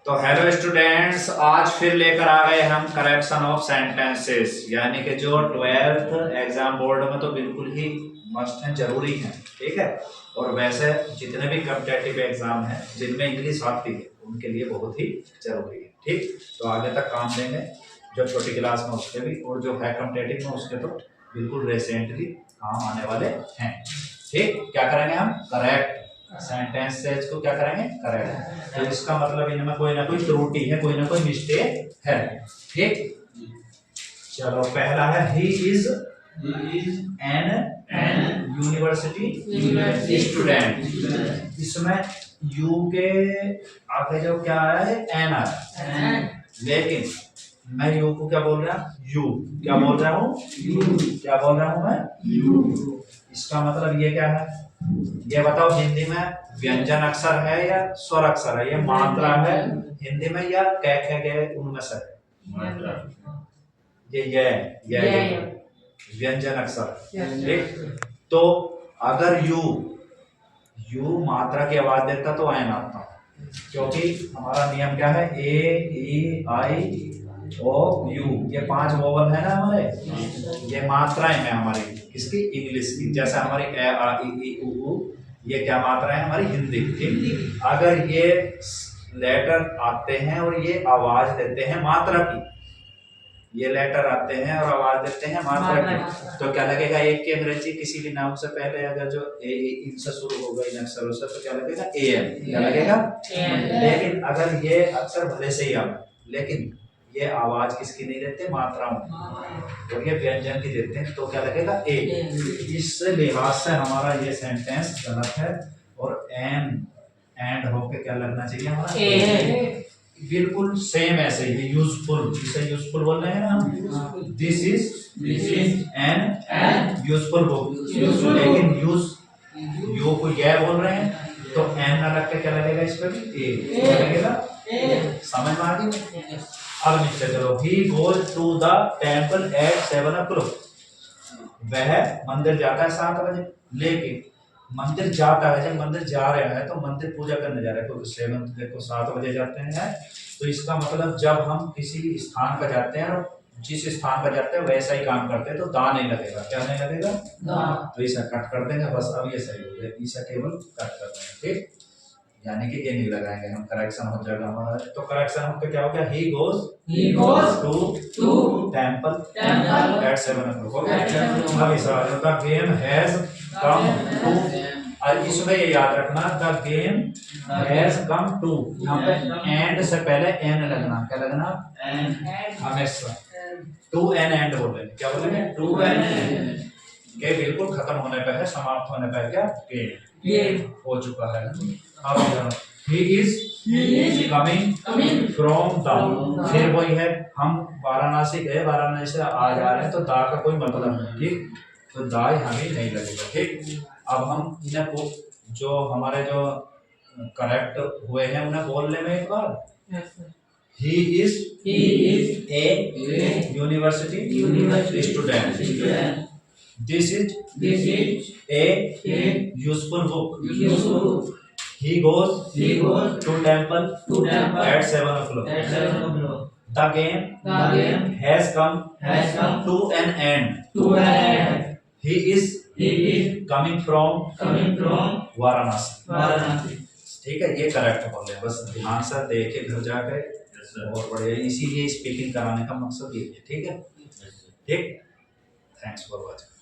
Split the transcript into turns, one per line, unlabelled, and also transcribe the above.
तो hello students, आज फिर लेकर आ गए हम करेक्शन ऑफ सेंटेंसेस, यानी कि जो 12th एग्जाम बोर्ड में तो बिल्कुल ही मस्ट है, जरूरी है। ठीक है, और वैसे जितने भी कॉम्पिटिटिव एग्जाम हैं जिनमें इंग्लिश आती है उनके लिए बहुत ही जरूरी है। ठीक, तो आगे तक काम देंगे, जो छोटी क्लास में उसके भी, और जो है कॉम्पिटिटिव में उसके तो बिल्कुल रिसेंटली काम आने वाले हैं। ठीक, क्या करेंगे हम? करेक्ट सेंटेंसेस को क्या करेंगे? करेक्ट। तो इसका मतलब इनमें कोई ना कोई त्रुटि है, कोई ना कोई मिस्टेक है। ठीक, चलो पहला है he is an university student. इसमें यू के आगे जो क्या आया है? एन आया है, लेकिन मैं यू को क्या बोल रहा हूँ? यू क्या बोल रहा हूँ? क्या बोल रहा हूँ मैं? यू। इसका मतलब ये क्या है? ये बताओ, हिंदी में व्यंजन अक्षर है या स्वर अक्षर है? ये मात्रा है हिंदी में या कह उनमें से है? ये व्यंजन अक्षर। ठीक, तो अगर यू मात्रा की आवाज देता तो एन आता, क्योंकि हमारा नियम क्या है? ए ई आई ओ यू, ये 5 वोवल है ना हमारे, ये मात्राएं हैं हमारी किसकी? इंग्लिश की। जैसे हमारी ए आ ई उ, ये क्या मात्रा है हमारी? हिंदी की। अगर ये लेटर आते हैं और ये आवाज देते हैं मात्रा की, ये लेटर आते हैं और आवाज देते हैं मात्रा की, तो क्या लगेगा? एक की अंग्रेजी किसी भी नाम से पहले अगर जो ए इनसे शुरू होगा, इन अक्षरों से, तो क्या लगेगा? A N. क्या लगेगा? लेकिन अगर ये अक्षर भले से ही आवे, लेकिन ये आवाज किसकी नहीं देते? मात्राओं की, और ये व्यंजन की देते हैं, तो क्या लगेगा? ए। इस लिहाज से हमारा ये सेंटेंस गलत है, और एन एंड होके क्या लगना चाहिए हमारा? ए। बिल्कुल सेम ऐसे ही यूजफुल, इसे यूजफुल बोल रहे हैं ना हम। This is an useful book, लेकिन यू को ये बोल रहे हैं, तो एन ना रख के क्या लगेगा? इस पर ए लगेगा। समझ में आ गई? अब नीचे चलो, he goes to the temple at 7 o'clock। वह मंदिर जाता है 7 बजे, लेकिन मंदिर जाता है, जब मंदिर जा रहा है तो मंदिर पूजा करने जा रहा है, क्योंकि 7 बजे जाते हैं। तो इसका मतलब जब हम किसी स्थान पर जाते हैं और जिस स्थान पर जाते हैं वैसा ही काम करते हैं, तो दा नहीं लगेगा। क्या नहीं लगेगा? तो इसे कट कर देंगे बस। अब ये सही हो गया, इसे केवल कट कर देंगे। ठीक, यानी कि ये नहीं लगाएंगे हम, करेक्शन हो जाएगा हमारा। तो करेक्शन हमका क्या हो गया? He goes to temple at 7 o'clock हो गया। अब इस the game has come to, और इसमें ये याद रखना, the game has come to, यहाँ पे एंड से पहले एन लगना। क्या लगना? एन। हमेशा टू एन एंड बोलेंगे। क्या बोलेंगे? To an end. के बिल्कुल खत्म होने पे है, समाप्त होने पे है क्या? गेम हो चुका है। अब he is coming from the, फिर वही है, हम वाराणसी गए, वाराणसी से आ जा रहे हैं, तो दा का कोई मतलब नहीं। ठीक, तो दा हमें नहीं लगेगा। ठीक, अब हम इन्हें को जो हमारे जो करेक्ट हुए हैं उन्हें बोलने में एक बार, he is a university student। This is a useful book। He goes to temple at 7 o'clock। The game has come to an end। He is coming from Varanasi. ठीक है, ये करेक्ट बोल रहे हैं, बस ध्यान से देखे घर जाके, बहुत बढ़िया। इसीलिए स्पीकिंग कराने का मकसद ये है। ठीक है, ठीक, थैंक्स फॉर वॉचिंग।